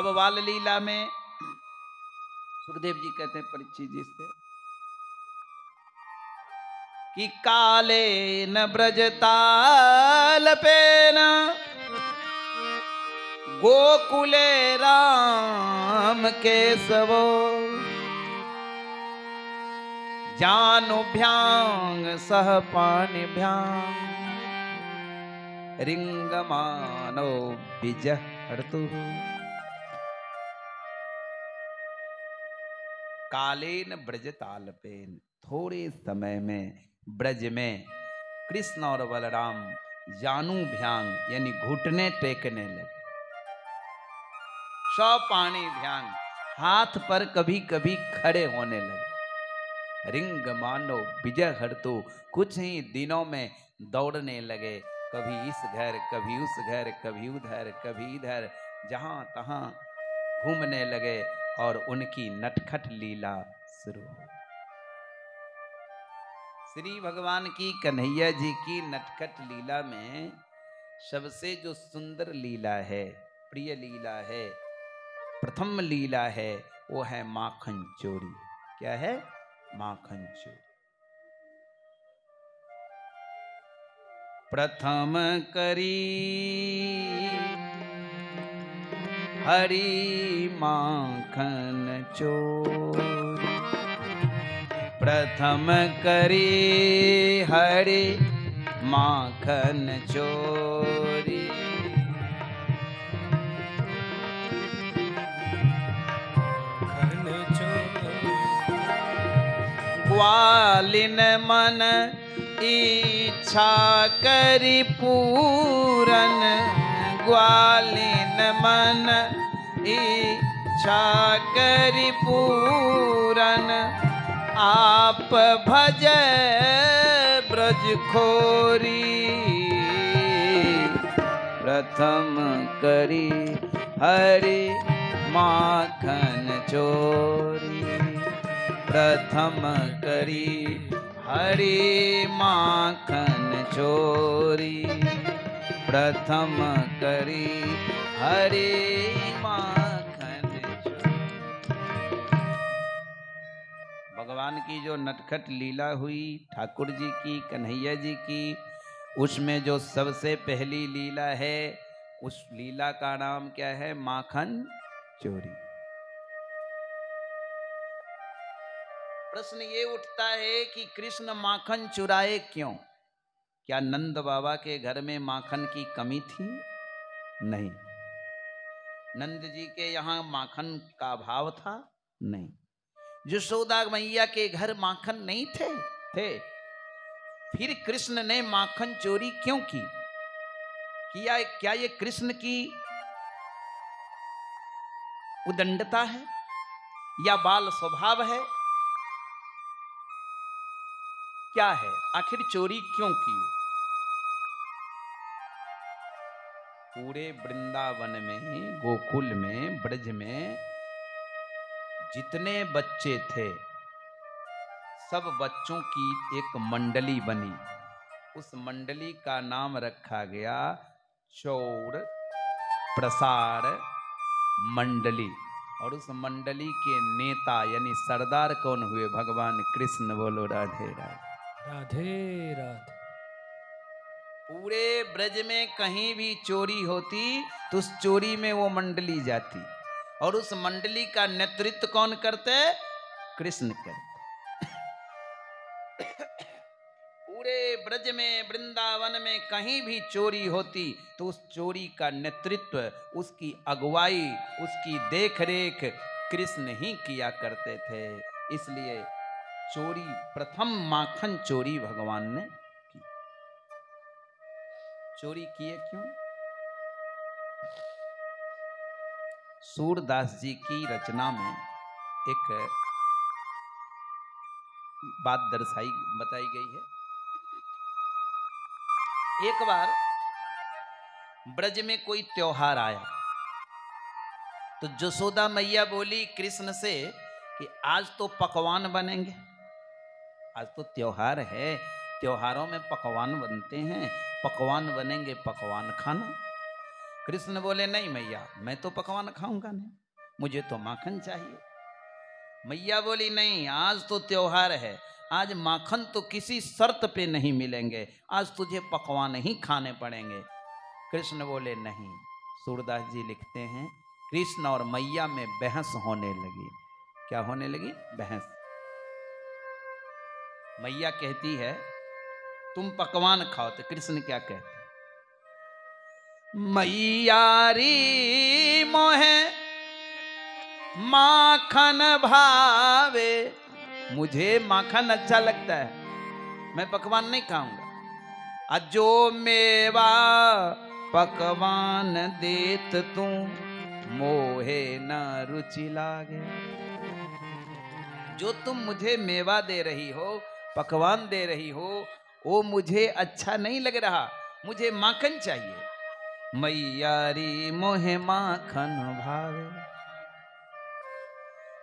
अब बाल लीला में सुखदेव जी कहते हैं परीक्षित जी से कि काले न ब्रजताल पे न गोकुले राम केशवो जानुभ्यांग सह पाणिभ्यांग रिंगमानो विजहर्तु कालेन ब्रजतालपेन थोड़े समय में ब्रज में कृष्ण और बलराम जानुभ्यांग यानी घुटने टेकने लगे। सौ पानी भ्यांग हाथ पर कभी कभी खड़े होने लगे। रिंग मानो विजय हरतु कुछ ही दिनों में दौड़ने लगे, कभी इस घर कभी उस घर कभी उधर कभी इधर, जहां तहां घूमने लगे और उनकी नटखट लीला शुरू हो। श्री भगवान की कन्हैया जी की नटखट लीला में सबसे जो सुंदर लीला है, प्रिय लीला है, प्रथम लीला है, वो है माखन चोरी। क्या है? माखन चोरी। प्रथम करी हरि माखन चोरी, प्रथम करी हरि माखन चोरी, ग्वालिन मन इच्छा करी पूरन, ग्वालिन मन इच्छा करी पूरन, आप भज ब्रज खोरी, प्रथम करी हरि माखन चोरी, प्रथम करी हरि माखन चोरी, प्रथम करी हरि माखन चोरी। भगवान की जो नटखट लीला हुई ठाकुर जी की, कन्हैया जी की, उसमें जो सबसे पहली लीला है, उस लीला का नाम क्या है? माखन चोरी। प्रश्न ये उठता है कि कृष्ण माखन चुराए क्यों? क्या नंद बाबा के घर में माखन की कमी थी? नहीं। नंद जी के यहां माखन का अभाव था? नहीं। यशोदा मैया के घर माखन नहीं थे। फिर कृष्ण ने माखन चोरी क्यों की? क्या ये कृष्ण की उदंडता है या बाल स्वभाव है? क्या है? आखिर चोरी क्यों की? पूरे वृंदावन में, गोकुल में, ब्रज में जितने बच्चे थे, सब बच्चों की एक मंडली बनी। उस मंडली का नाम रखा गया चौर प्रसार मंडली। और उस मंडली के नेता यानी सरदार कौन हुए? भगवान कृष्ण। बोलो राधे राधे। राधे राधे। पूरे ब्रज में कहीं भी चोरी होती तो उस चोरी में वो मंडली जाती, और उस मंडली का नेतृत्व कौन करते? कृष्ण करते। पूरे ब्रज में, वृंदावन में कहीं भी चोरी होती तो उस चोरी का नेतृत्व, उसकी अगुवाई, उसकी देखरेख कृष्ण ही किया करते थे। इसलिए चोरी, प्रथम माखन चोरी भगवान ने की। चोरी किए क्यों? सूरदास जी की रचना में एक बात बताई गई है। एक बार ब्रज में कोई त्योहार आया तो यशोदा मैया बोली कृष्ण से कि आज तो पकवान बनेंगे, आज तो त्योहार है, त्योहारों में पकवान बनते हैं, पकवान बनेंगे, पकवान खाना। कृष्ण बोले नहीं मैया, मैं तो पकवान खाऊंगा नहीं, मुझे तो माखन चाहिए। मैया बोली नहीं, आज तो त्योहार है, आज माखन तो किसी शर्त पे नहीं मिलेंगे, आज तुझे पकवान ही खाने पड़ेंगे। कृष्ण बोले नहीं। सूरदास जी लिखते हैं कृष्ण और मैया में बहस होने लगी। क्या होने लगी? बहस। मैया कहती है तुम पकवान खाओ, तो कृष्ण क्या कहते? मैया री मोहे माखन भावे, मुझे माखन अच्छा लगता है, मैं पकवान नहीं खाऊंगा। अजो मेवा पकवान देत तू, मोहे न रुचि लागे। जो तुम मुझे मेवा दे रही हो, पकवान दे रही हो, वो मुझे अच्छा नहीं लग रहा, मुझे माखन चाहिए। मैया री मोहे माखन भावे।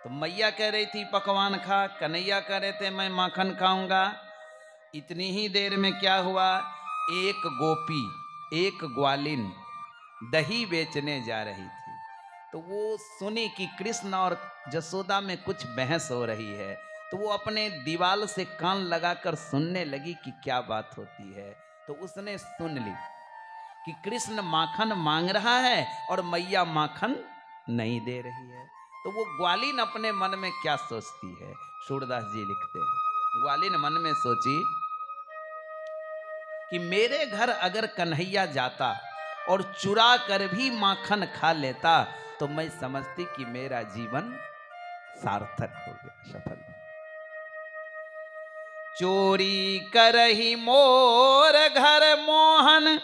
तो मैया कह रही थी पकवान खा, कन्हैया कह रहे थे मैं माखन खाऊंगा। इतनी ही देर में क्या हुआ, एक गोपी, एक ग्वालिन दही बेचने जा रही थी। तो वो सुनी कि कृष्ण और जसोदा में कुछ बहस हो रही है, तो वो अपने दीवाल से कान लगाकर सुनने लगी कि क्या बात होती है। तो उसने सुन ली कि कृष्ण माखन मांग रहा है और मैया माखन नहीं दे रही है। तो वो ग्वालिन अपने मन में क्या सोचती है, सूरदास जी लिखते हैं, ग्वालिन मन में सोची कि मेरे घर अगर कन्हैया जाता और चुरा कर भी माखन खा लेता तो मैं समझती कि मेरा जीवन सार्थक हो गया, सफल। चोरी करही मोर घर मोहन,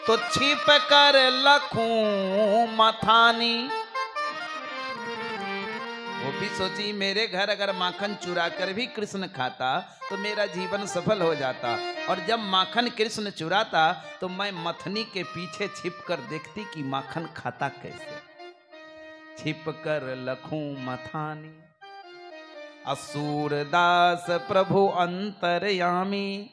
तो छिप कर लखूं मथानी। वो भी सोची मेरे घर अगर माखन चुरा कर भी कृष्ण खाता तो मेरा जीवन सफल हो जाता, और जब माखन कृष्ण चुराता तो मैं मथनी के पीछे छिप कर देखती कि माखन खाता कैसे। छिप कर लखूं मथानी, असुरदास प्रभु अंतर्यामी,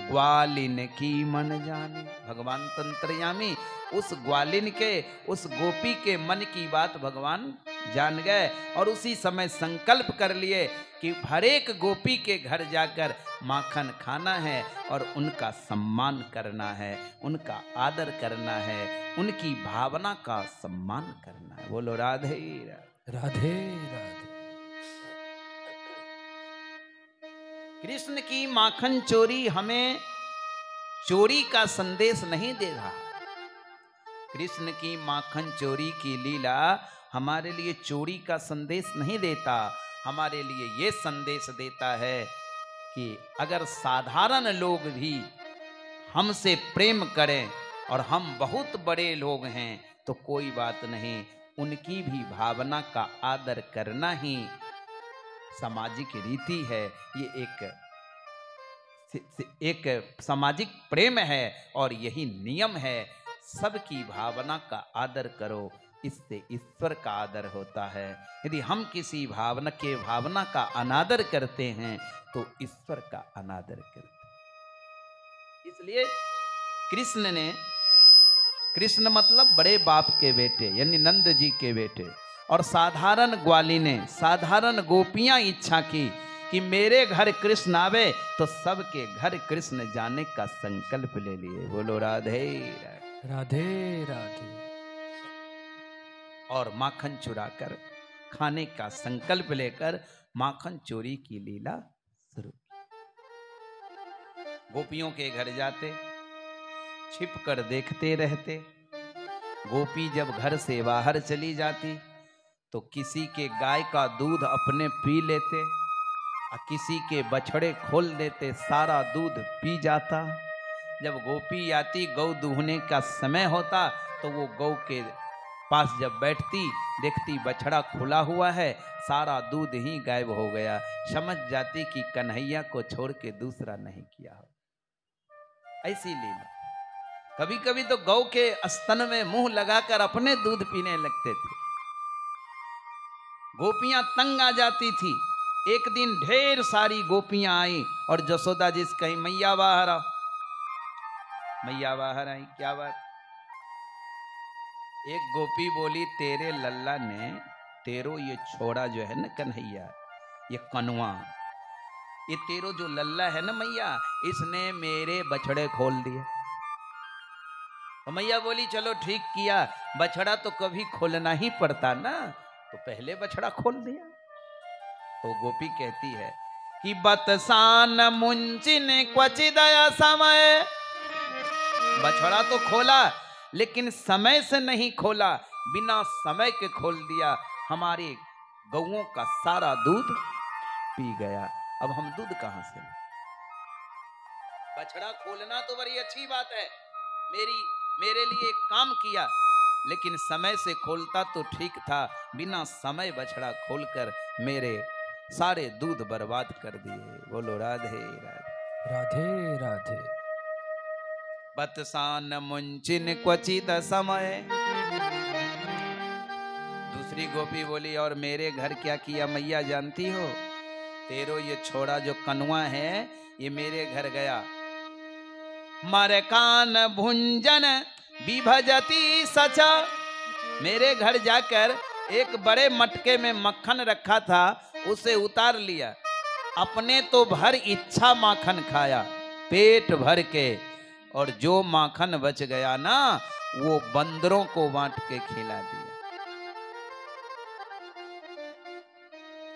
ग्वालिन की मन जानी। भगवान तंत्रयामी उस ग्वालिन के, उस गोपी के मन की बात भगवान जान गए, और उसी समय संकल्प कर लिए कि हर एक गोपी के घर जाकर माखन खाना है और उनका सम्मान करना है, उनका आदर करना है, उनकी भावना का सम्मान करना है। बोलो राधे राधे। राधे राधे। कृष्ण की माखन चोरी हमें चोरी का संदेश नहीं दे रहा। कृष्ण की माखन चोरी की लीला हमारे लिए चोरी का संदेश नहीं देता, हमारे लिए ये संदेश देता है कि अगर साधारण लोग भी हमसे प्रेम करें और हम बहुत बड़े लोग हैं तो कोई बात नहीं, उनकी भी भावना का आदर करना ही सामाजिक रीति है। ये एक सामाजिक प्रेम है और यही नियम है। सबकी भावना का आदर करो, इससे ईश्वर का आदर होता है। यदि हम किसी भावना का अनादर करते हैं तो ईश्वर का अनादर करते हैं। इसलिए कृष्ण मतलब बड़े बाप के बेटे यानी नंद जी के बेटे, और साधारण ग्वालिने, साधारण गोपियां इच्छा की कि मेरे घर कृष्ण आवे तो सबके घर कृष्ण जाने का संकल्प ले लिए। बोलो राधे राधे। राधे राधे। और माखन चुराकर खाने का संकल्प लेकर माखन चोरी की लीला शुरू की। गोपियों के घर जाते, छिप कर देखते रहते। गोपी जब घर से बाहर चली जाती तो किसी के गाय का दूध अपने पी लेते, किसी के बछड़े खोल देते, सारा दूध पी जाता। जब गोपी आती, गौ दूहने का समय होता, तो वो गौ के पास जब बैठती, देखती बछड़ा खुला हुआ है, सारा दूध ही गायब हो गया। समझ जाती कि कन्हैया को छोड़ के दूसरा नहीं किया हो। ऐसी लीला। कभी कभी तो गौ के स्तन में मुंह लगाकर अपने दूध पीने लगते थे। गोपियां तंग आ जाती थी। एक दिन ढेर सारी गोपियां आई और जसोदा जी से कही मैया बाहर आओ। मैया बाहर आई, क्या बात? एक गोपी बोली, तेरे लल्ला ने, तेरो ये छोड़ा जो है ना कन्हैया, ये कनुआ, ये तेरो जो लल्ला है ना मैया, इसने मेरे बछड़े खोल दिए। तो मैया बोली, चलो ठीक किया, बछड़ा तो कभी खोलना ही पड़ता ना, तो पहले बछड़ा खोल दिया। तो गोपी कहती है कि बतसान मुंचिन क्वचिदया समय, बछड़ा तो खोला लेकिन समय से नहीं खोला, बिना समय के खोल दिया, हमारे गौओं का सारा दूध पी गया। अब हम दूध कहां से लें? बछड़ा खोलना तो बड़ी अच्छी बात है, मेरे लिए एक काम किया, लेकिन समय से खोलता तो ठीक था, बिना समय बछड़ा खोलकर मेरे सारे दूध बर्बाद कर दिए। बोलो राधे राधे। राधे राधे। बतसान मुंचिन क्वचित समय। दूसरी गोपी बोली, और मेरे घर क्या किया मैया जानती हो? तेरो ये छोड़ा जो कनुआ है, ये मेरे घर गया, मरकान भुंजन विभजती सचा, मेरे घर जाकर एक बड़े मटके में मक्खन रखा था, उसे उतार लिया, अपने तो भर इच्छा माखन खाया पेट भर के, और जो माखन बच गया ना, वो बंदरों को बांट के खिला दिया।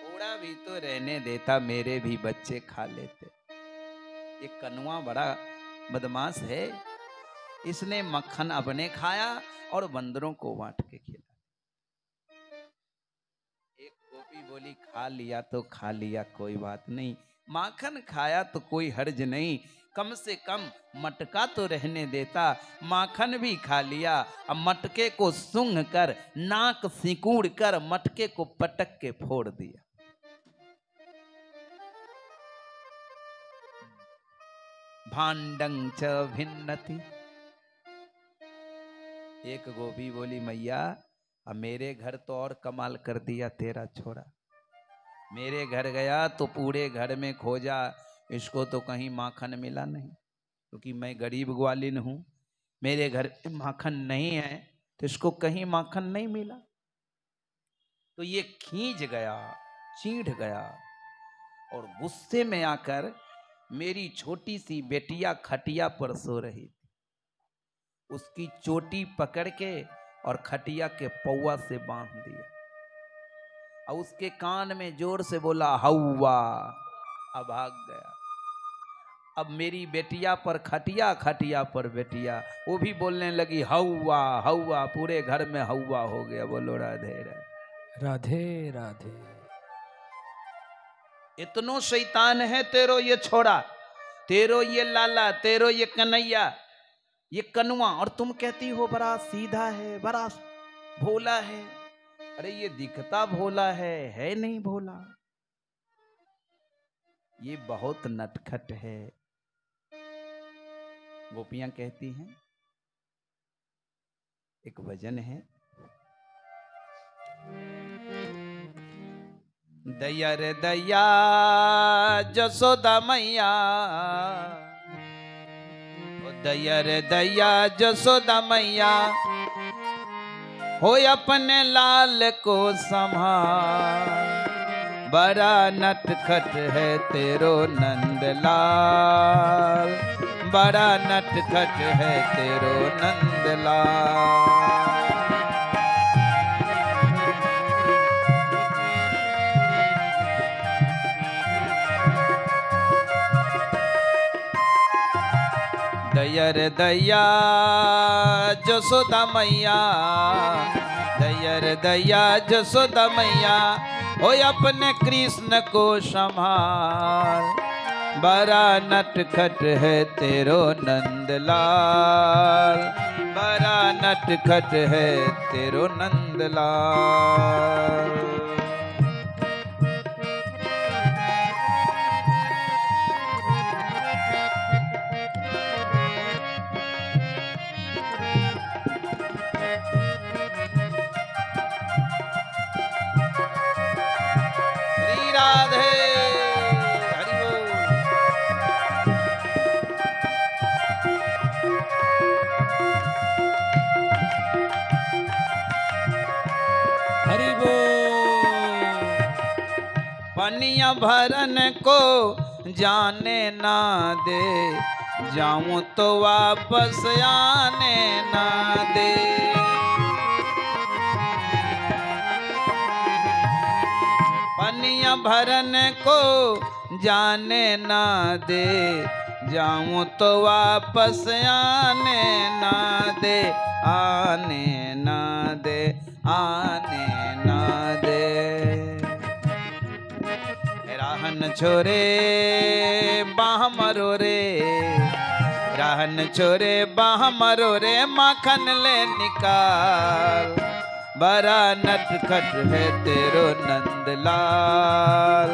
थोड़ा भी तो रहने देता, मेरे भी बच्चे खा लेते। ये कनुआ बड़ा बदमाश है, इसने मक्खन अपने खाया और बंदरों को बांट के खिला। एक गोपी बोली, खा लिया तो खा लिया, कोई बात नहीं, माखन खाया तो कोई हर्ज नहीं, कम से कम मटका तो रहने देता, माखन भी खा लिया, अब मटके को सूंघ कर, नाक सिकुड़ कर मटके को पटक के फोड़ दिया। भांडं च भिन्नति। एक गोपी बोली, मैया अब मेरे घर तो और कमाल कर दिया तेरा छोरा, मेरे घर गया तो पूरे घर में खोजा, इसको तो कहीं माखन मिला नहीं, क्योंकि मैं गरीब ग्वालिन हूं, मेरे घर में माखन नहीं है, तो इसको कहीं माखन नहीं मिला। तो ये खींच गया, चीढ़ गया, और गुस्से में आकर मेरी छोटी सी बेटिया खटिया पर सो रही थी, उसकी चोटी पकड़ के और खटिया के पौवा से बांध दिया, और उसके कान में जोर से बोला, हौवा, अब भाग गया। अब मेरी बेटिया पर खटिया, खटिया पर बेटिया, वो भी बोलने लगी, हौवा हौवा, पूरे घर में हौवा हो गया। बोलो राधे राधे। राधे राधे। इतनो शैतान है तेरो ये छोड़ा, तेरो ये लाला, तेरो ये कन्हैया, ये कनुआ, और तुम कहती हो बड़ा सीधा है, बड़ा भोला है। अरे ये दिखता भोला है नहीं भोला, ये बहुत नटखट है। गोपियां कहती हैं, एक भजन है, दया रे दया जसोदा मैया, दया रे दया जसोदा मैया, हो अपने लाल को संभाल, बड़ा नटखट है तेरो नंदलाल, बड़ा नटखट है तेरो नंदलाल। दया रे दया जसोदा मैया, दया रे दया जसोदा मैया, हो अपने कृष्ण को संभाल, बड़ा नटखट है तेरो नंदलाल, बड़ा नटखट है तेरो नंदलाल। राधे हरि बोल। हरि बोल। पनिया भरन को जाने ना दे, जाऊं तो वापस आने ना दे। पनिया भरन को जाने ना दे, जाऊं तो वापस आने ना दे, आने ना दे, आने ना दे। राहन छोरे बाह मरो रे, राहन छोरे बाह मरो रे, माखन ले निकाल। बड़ा नटखट है तेरो नंदलाल,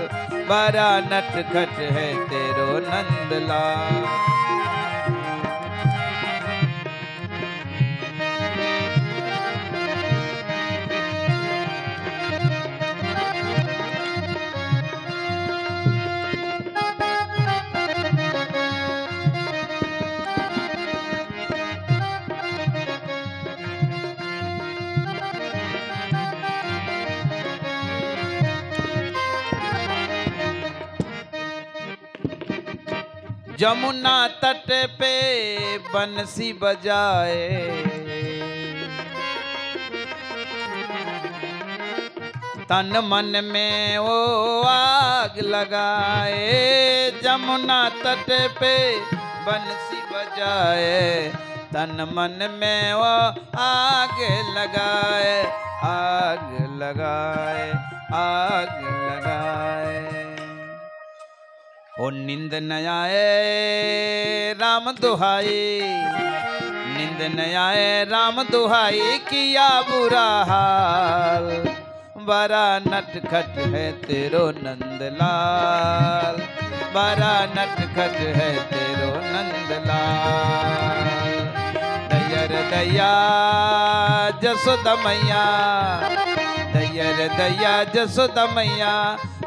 बड़ा नटखट है तेरो नंदलाल। जमुना तट पे बंसी बजाए, तन मन में वो आग लगाए। जमुना तट पे बंसी बजाए, तन मन में वो आग लगाए, आग लगाए, आग लगाए। ओ नींद न आए राम दुहाई, नींद न आए राम दुहाई, किया बुरा हाल। बड़ा नटखट है तेरो नंदलाल, बड़ा नटखट है तेरो नंदलाल। दयर दया जसोदा मैया, दयर दया जसोदा मैया,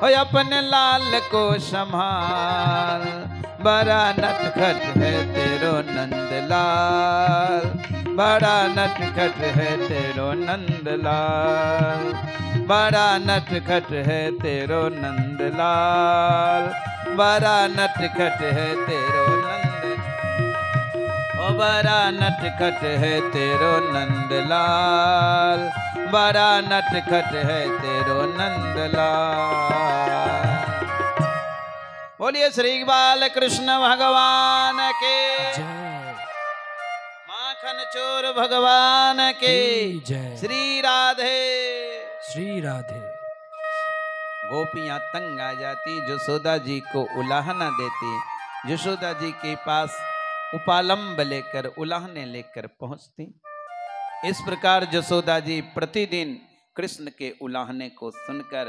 ओए अपने लाल को संभाल। बड़ा नटखट है तेरो नंदलाल, बड़ा नटखट है तेरो नंदलाल, बड़ा नटखट है तेरो नंदलाल, बड़ा नटखट है तेरो नंद, ओ बड़ा नटखट है तेरो नंदलाल, बड़ा नटखट है तेरो नंदलाल। बोलिए श्री बाल कृष्ण भगवान के जय। माखन चोर भगवान के जय। श्री राधे। श्री राधे। गोपियां तंग आ जाती, यशोदा जी को उलाहना देती। यशोदा जी के पास उपालंब लेकर, उलाहने लेकर पहुंचती। इस प्रकार यशोदा जी प्रतिदिन कृष्ण के उलाहने को सुनकर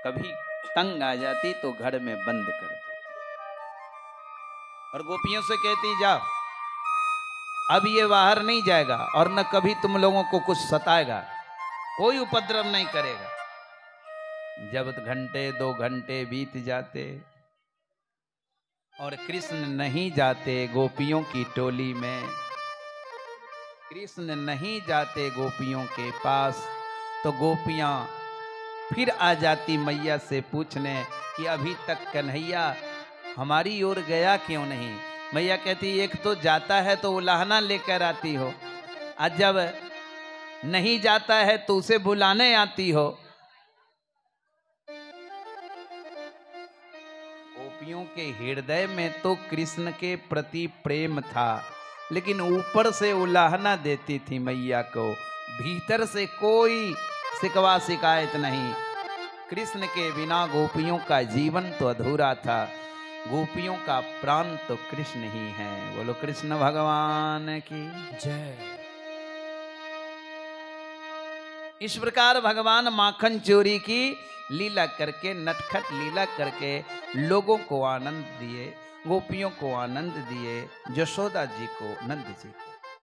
कभी तंग आ जाती तो घर में बंद कर देती और गोपियों से कहती, जाओ अब ये बाहर नहीं जाएगा और न कभी तुम लोगों को कुछ सताएगा, कोई उपद्रव नहीं करेगा। जब घंटे 2 घंटे बीत जाते और कृष्ण नहीं जाते गोपियों की टोली में, कृष्ण नहीं जाते गोपियों के पास, तो गोपियां फिर आ जाती मैया से पूछने कि अभी तक कन्हैया हमारी ओर गया क्यों नहीं। मैया कहती, एक तो जाता है तो उलाहना लेकर आती हो, आज जब नहीं जाता है तो उसे बुलाने आती हो। गोपियों के हृदय में तो कृष्ण के प्रति प्रेम था, लेकिन ऊपर से उलाहना देती थी मैया को, भीतर से कोई शिकवा शिकायत नहीं। कृष्ण के बिना गोपियों का जीवन तो अधूरा था, गोपियों का प्राण तो कृष्ण ही है। बोलो कृष्ण भगवान की जय। इस प्रकार भगवान माखन चोरी की लीला करके, नटखट लीला करके लोगों को आनंद दिए, गोपियों को आनंद दिए, यशोदा जी को नंद जी को।